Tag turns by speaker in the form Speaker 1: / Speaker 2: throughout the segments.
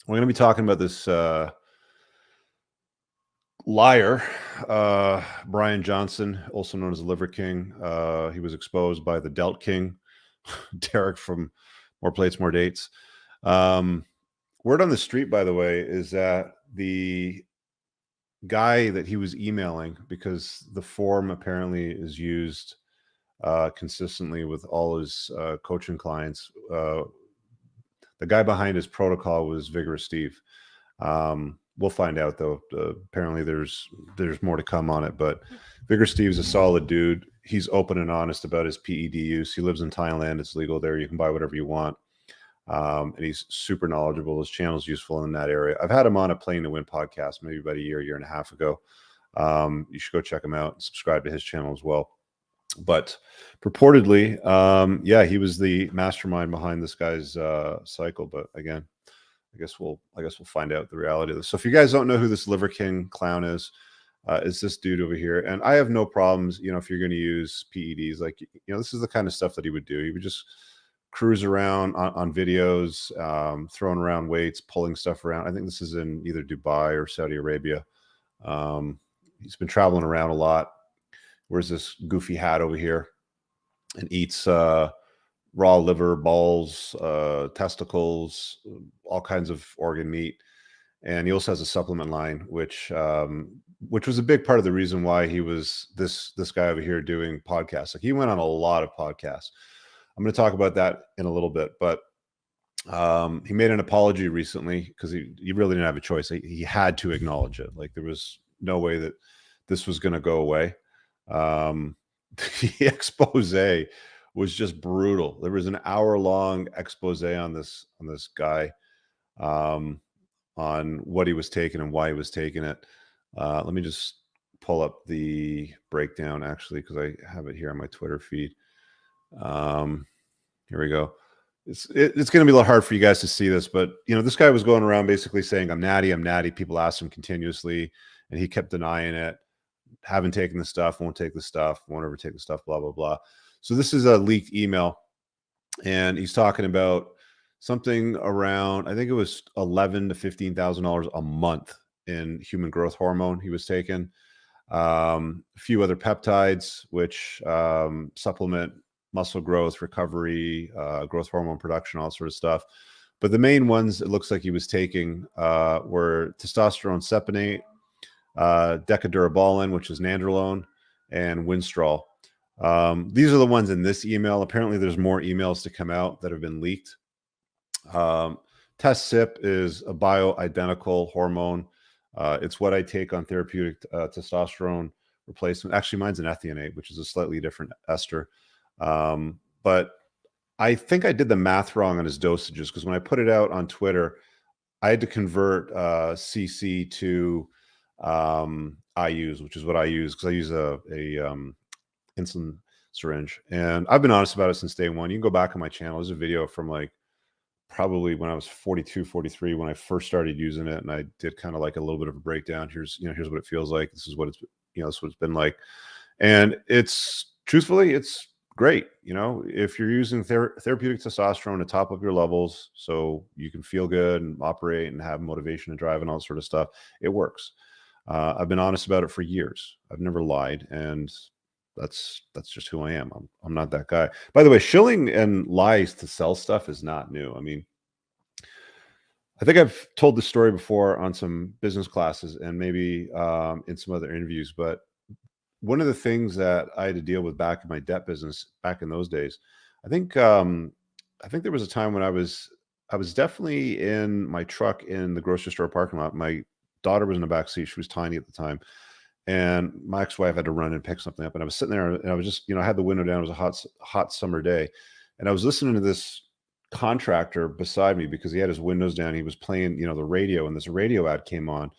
Speaker 1: We're going to be talking about this liar, Brian Johnson, also known as the Liver King. He was exposed by the Delt King, Derek from More Plates, More Dates. Word on the street, by the way, is that the guy that he was emailing, because the form apparently is used consistently with all his coaching clients, the guy behind his protocol was Vigorous Steve. We'll find out, though. Apparently there's more to come on it, but Vigorous Steve's a solid dude. He's open and honest about his PED use. He lives in Thailand. It's legal there. You can buy whatever you want. And he's super knowledgeable. His channel's useful in that area. I've had him on a Playing to Win podcast maybe about a year and a half ago. You should go check him out and subscribe to his channel as well. But purportedly, yeah, he was the mastermind behind this guy's cycle. But again, I guess we'll find out the reality of this. So if you guys don't know who this Liver King clown is this dude over here. And I have no problems, if you're going to use PEDs, like, this is the kind of stuff that he would do. He would just cruise around on videos, throwing around weights, pulling stuff around. I think this is in either Dubai or Saudi Arabia. He's been traveling around a lot. Wears this goofy hat over here and eats raw liver, balls, testicles, all kinds of organ meat. And he also has a supplement line, which was a big part of the reason why he was this guy over here doing podcasts. Like, he went on a lot of podcasts. I'm going to talk about that in a little bit, but he made an apology recently because he really didn't have a choice. He had to acknowledge it. Like, there was no way that this was going to go away. The expose was just brutal. There was an hour-long expose on this guy, on what he was taking and why he was taking it. Let me just pull up the breakdown, actually, because I have it here on my Twitter feed. Here we go. It's going to be a little hard for you guys to see this, but this guy was going around basically saying, I'm natty. People asked him continuously, and he kept denying it. Haven't taken the stuff, won't take the stuff, won't ever take the stuff, blah, blah, blah. So this is a leaked email, and he's talking about something around, I think it was $11,000 to $15,000 a month in human growth hormone he was taking. A few other peptides, which supplement muscle growth, recovery, growth hormone production, all sort of stuff. But the main ones it looks like he was taking were testosterone saponate, decadurabolin, which is nandrolone, and winstrol. These are the ones in this email. Apparently there's more emails to come out that have been leaked. Test SIP is a bioidentical hormone. It's what I take on therapeutic testosterone replacement. Actually, mine's an ethionate, which is a slightly different ester. But I think I did the math wrong on his dosages, because when I put it out on Twitter, I had to convert CC to IUs, which is what I use, because I use a insulin syringe. And I've been honest about it since day one. You can go back on my channel. There's a video from like probably when I was 42, 43, when I first started using it. And I did kind of like a little bit of a breakdown. Here's what it feels like. This is what it's, this is what it's been like. And it's truthfully, it's great. If you're using therapeutic testosterone to top up your levels so you can feel good and operate and have motivation to drive and all that sort of stuff, it works. I've been honest about it for years. I've never lied, and that's just who I am. I'm not that guy. By the way, Shilling and Lies to sell stuff is not new. I mean, I think I've told this story before on some business classes and maybe in some other interviews, but one of the things that I had to deal with back in my debt business back in those days, I think there was a time when I was definitely in my truck in the grocery store parking lot. My daughter was in the back seat. She was tiny at the time. And my ex-wife had to run and pick something up. And I was sitting there and I was just, I had the window down. It was a hot summer day. And I was listening to this contractor beside me because he had his windows down. He was playing, the radio, and this radio ad came on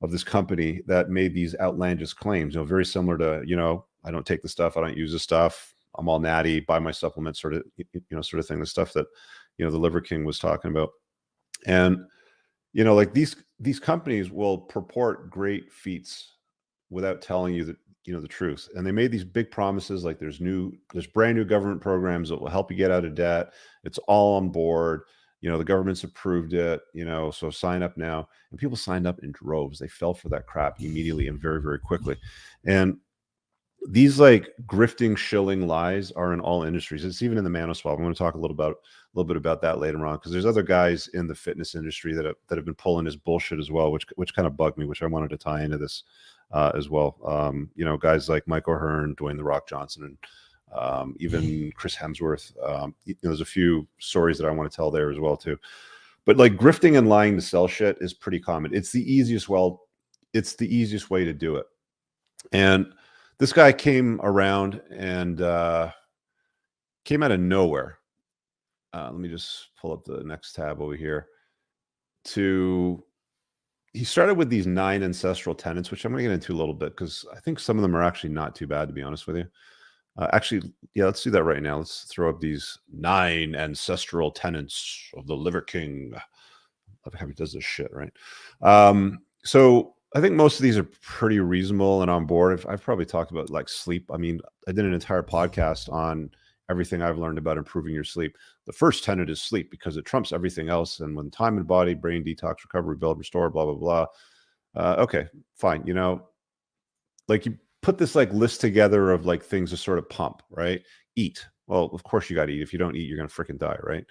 Speaker 1: of this company that made these outlandish claims, very similar to, I don't take the stuff, I don't use the stuff, I'm all natty, buy my supplements, sort of thing, the stuff that, the Liver King was talking about. And, like these companies will purport great feats without telling you that, the truth. And they made these big promises, like there's brand new government programs that will help you get out of debt. It's all on board. The government's approved it, so sign up now. And people signed up in droves. They fell for that crap immediately and very, very quickly. And these like grifting shilling lies are in all industries. It's even in the manoswap. I'm going to talk a little bit about that later on, because there's other guys in the fitness industry that have been pulling his bullshit as well, which kind of bugged me, which I wanted to tie into this as well. Guys like Michael Hearn, Dwayne the Rock Johnson, and even Chris Hemsworth. There's a few stories that I want to tell there as well too. But like grifting and lying to sell shit is pretty common. It's the easiest way to do it. And this guy came around and came out of nowhere. Let me just pull up the next tab over here. He started with these 9 ancestral tenants, which I'm going to get into a little bit, because I think some of them are actually not too bad, to be honest with you. Let's do that right now. Let's throw up these 9 ancestral tenants of the Liver King. I love how he does this shit, right? So I think most of these are pretty reasonable and on board. I've probably talked about like sleep. I mean, I did an entire podcast on everything I've learned about improving your sleep. The first tenet is sleep, because it trumps everything else. And when time and body, brain detox, recovery, build, restore, blah, blah, blah. Okay, fine. Like you put this like list together of like things to sort of pump, right? Eat. Well, of course you got to eat. If you don't eat, you're going to freaking die, right?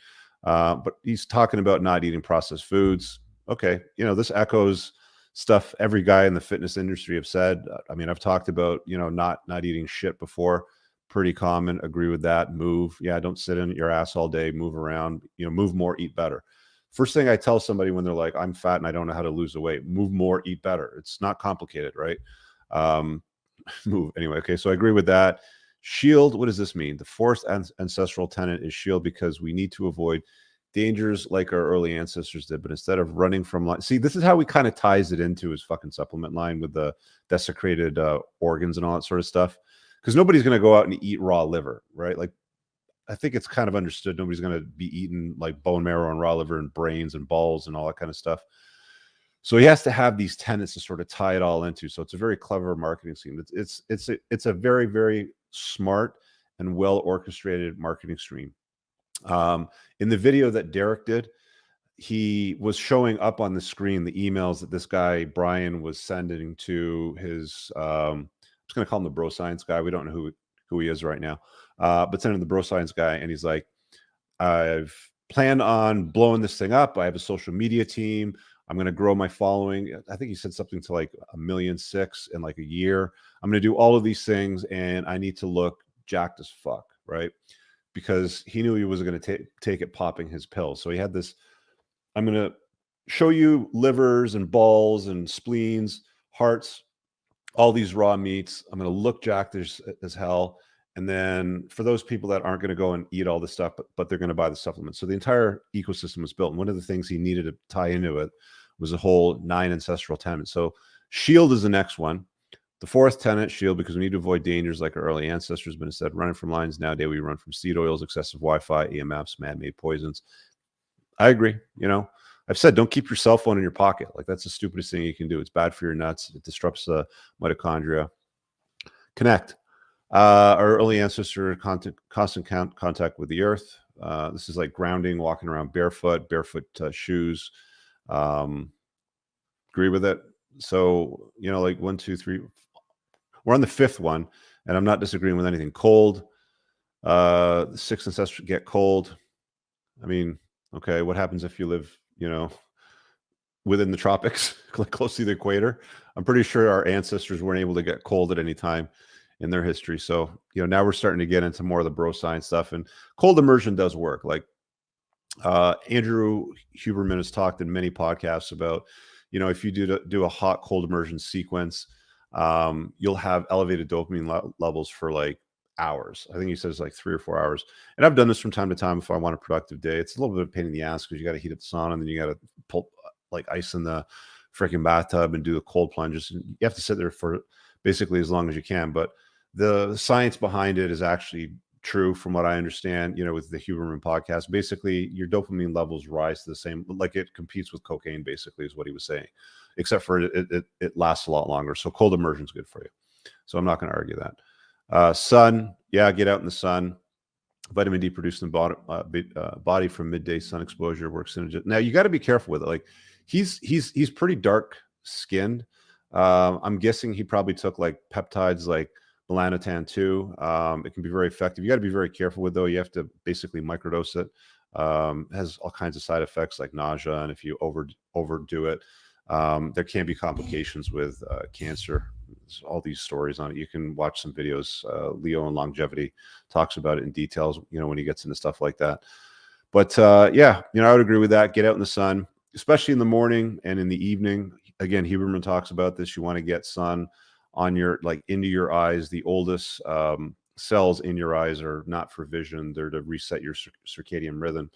Speaker 1: But he's talking about not eating processed foods. Okay. This echoes stuff every guy in the fitness industry have said. I mean, I've talked about, not eating shit before. Pretty common. Agree with that. Move. Yeah. Don't sit in your ass all day. Move around, move more, eat better. First thing I tell somebody when they're like, I'm fat and I don't know how to lose the weight, move more, eat better. It's not complicated, right? Move anyway. Okay. So I agree with that. Shield. What does this mean? The fourth ancestral tenet is shield, because we need to avoid dangers like our early ancestors did. But instead of running from life, see, this is how he kind of ties it into his fucking supplement line with the desecrated organs and all that sort of stuff. Because nobody's going to go out and eat raw liver, right? Like, I think it's kind of understood nobody's going to be eating like bone marrow and raw liver and brains and balls and all that kind of stuff. So he has to have these tenets to sort of tie it all into. So it's a very clever marketing scheme. It's a very, very smart and well orchestrated marketing stream. In the video that Derek did, he was showing up on the screen the emails that this guy Brian was sending to his. I'm just going to call him the bro science guy. We don't know who he is right now, but sending the bro science guy, and he's like, I've planned on blowing this thing up. I have a social media team. I'm going to grow my following. I think he said something to like 1.6 million in like a year. I'm going to do all of these things, and I need to look jacked as fuck, right? Because he knew he was going to take it popping his pills. So he had this, I'm going to show you livers and balls and spleens, hearts, all these raw meats. I'm going to look jacked as hell. And then for those people that aren't going to go and eat all this stuff, but they're going to buy the supplements. So the entire ecosystem was built. And one of the things he needed to tie into it was a whole 9 ancestral tenets. So shield is the next one. The fourth tenet, shield, because we need to avoid dangers like our early ancestors, but instead running from lines. Nowadays we run from seed oils, excessive Wi-Fi, EMFs, man-made poisons. I agree. I've said, don't keep your cell phone in your pocket. Like, that's the stupidest thing you can do. It's bad for your nuts. It disrupts the mitochondria. Connect. Our early ancestor constant contact with the earth. This is like grounding, walking around barefoot shoes. Agree with it. So, like 1, 2, 3, we're on the 5th one, and I'm not disagreeing with anything. Cold. The 6th ancestor get cold. I mean, okay, what happens if you live, within the tropics, like close to the equator? I'm pretty sure our ancestors weren't able to get cold at any time in their history. So, now we're starting to get into more of the bro science stuff, and cold immersion does work. Like Andrew Huberman has talked in many podcasts about, if you do a hot cold immersion sequence, you'll have elevated dopamine levels for like hours. I think he says like 3 or 4 hours. And I've done this from time to time if I want a productive day. It's a little bit of a pain in the ass because you got to heat up the sauna, and then you got to pull like ice in the freaking bathtub and do the cold plunges. And you have to sit there for basically as long as you can. But the science behind it is actually true from what I understand, with the Huberman podcast. Basically, your dopamine levels rise to the same, like it competes with cocaine, basically, is what he was saying, except for it lasts a lot longer. So cold immersion is good for you. So I'm not going to argue that. Sun, yeah, get out in the sun. Vitamin D produced in the body from midday sun exposure works synergistic. Now you got to be careful with it. Like he's pretty dark skinned. I'm guessing he probably took like peptides like melanotan too. It can be very effective. You got to be very careful with though. You have to basically microdose it. It has all kinds of side effects like nausea, and if you overdo it, there can be complications with cancer. There's all these stories on it. You can watch some videos. Leo and Longevity talks about it in details, when he gets into stuff like that. But yeah, I would agree with that. Get out in the sun, especially in the morning and in the evening. Again, Huberman talks about this. You want to get sun on your, into your eyes. The oldest cells in your eyes are not for vision. They're to reset your circadian rhythm.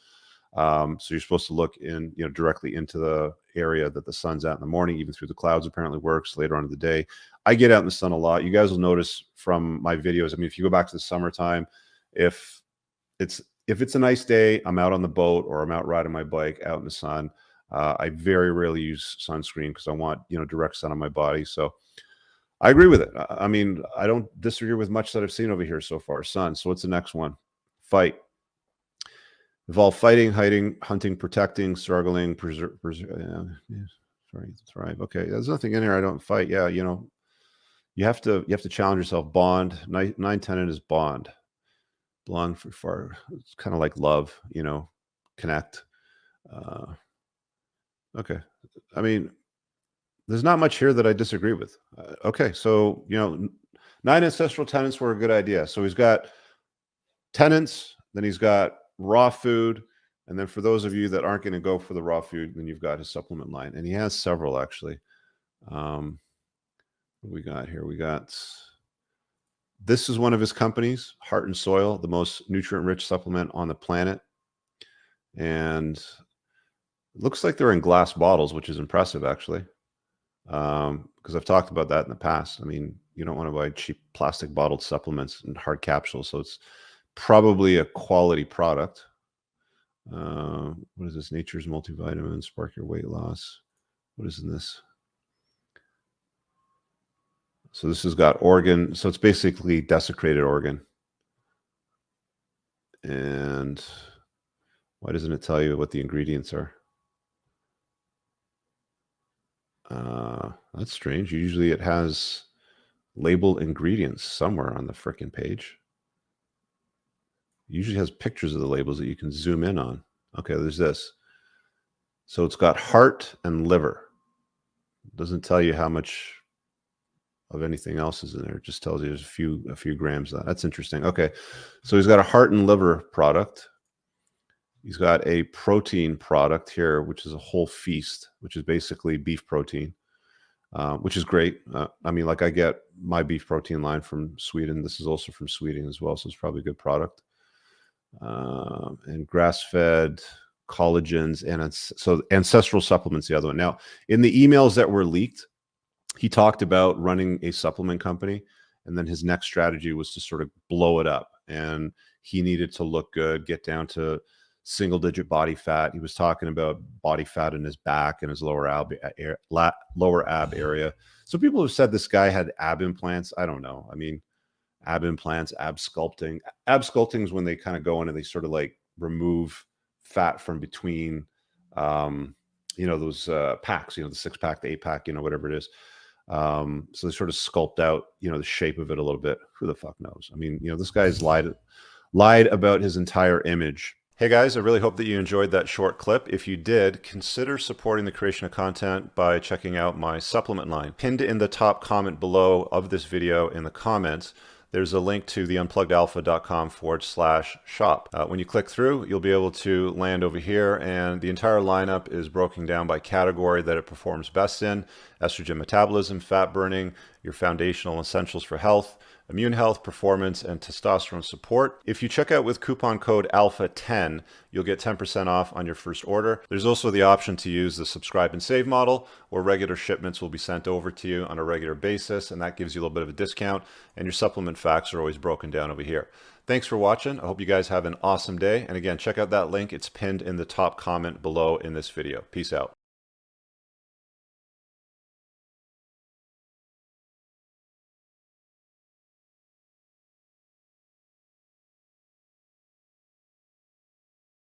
Speaker 1: So you're supposed to look in, directly into the area that the sun's at in the morning, even through the clouds. Apparently works later on in the day. I get out in the sun a lot. You guys will notice from my videos. I mean, if you go back to the summertime, if it's a nice day, I'm out on the boat or I'm out riding my bike out in the sun. I very rarely use sunscreen because I want, direct sun on my body. So I agree with it. I mean, I don't disagree with much that I've seen over here so far. Sun. So what's the next one? Fight. Involve fighting, hiding, hunting, protecting, struggling, thrive. Okay, there's nothing in here. I don't fight. Yeah, you have to challenge yourself. Bond. 9 tenant is bond. Belong for far. It's kind of like love. Connect. Okay. I mean, there's not much here that I disagree with. Okay, so 9 ancestral tenants were a good idea. So he's got tenants, then he's got raw food, and then for those of you that aren't going to go for the raw food, then you've got his supplement line, and he has several actually. What we got here? We got, this is one of his companies, Heart and Soil, the most nutrient-rich supplement on the planet, and it looks like they're in glass bottles, which is impressive actually, because I've talked about that in the past. I mean, you don't want to buy cheap plastic bottled supplements and hard capsules, so it's probably a quality product. What is this? Nature's multivitamin, spark your weight loss. What is in this? So this has got organ. So it's basically desecrated organ. And why doesn't it tell you what the ingredients are? That's strange. Usually it has labeled ingredients somewhere on the frickin' page. Usually has pictures of the labels that you can zoom in on. Okay, there's this. So it's got heart and liver. It doesn't tell you how much of anything else is in there. It just tells you there's a few grams of that. That's interesting. Okay, so he's got a heart and liver product. He's got a protein product here, which is a whole feast, which is basically beef protein, which is great. I mean, I get my beef protein line from Sweden. This is also from Sweden as well, so it's probably a good product. And grass-fed collagens, and so Ancestral Supplements, the other one. Now, in the emails that were leaked, he talked about running a supplement company, and then his next strategy was to sort of blow it up, and he needed to look good, get down to single-digit body fat. He was talking about body fat in his back and his lower ab area. So people have said this guy had ab implants. I don't know. I mean, ab implants, ab sculpting. Ab sculpting is when they kind of go in and they sort of remove fat from between, those packs, the 6-pack, the 8-pack, whatever it is. So they sort of sculpt out, the shape of it a little bit. Who the fuck knows? I mean, this guy's lied about his entire image. Hey guys, I really hope that you enjoyed that short clip. If you did, consider supporting the creation of content by checking out my supplement line. Pinned in the top comment below of this video in the comments, there's a link to the unpluggedalpha.com/shop. When you click through, you'll be able to land over here, and the entire lineup is broken down by category that it performs best in: estrogen metabolism, fat burning, your foundational essentials for health, immune health, performance, and testosterone support. If you check out with coupon code ALPHA10, you'll get 10% off on your first order. There's also the option to use the subscribe and save model, where regular shipments will be sent over to you on a regular basis, and that gives you a little bit of a discount, and your supplement facts are always broken down over here. Thanks for watching. I hope you guys have an awesome day. And again, check out that link. It's pinned in the top comment below in this video. Peace out.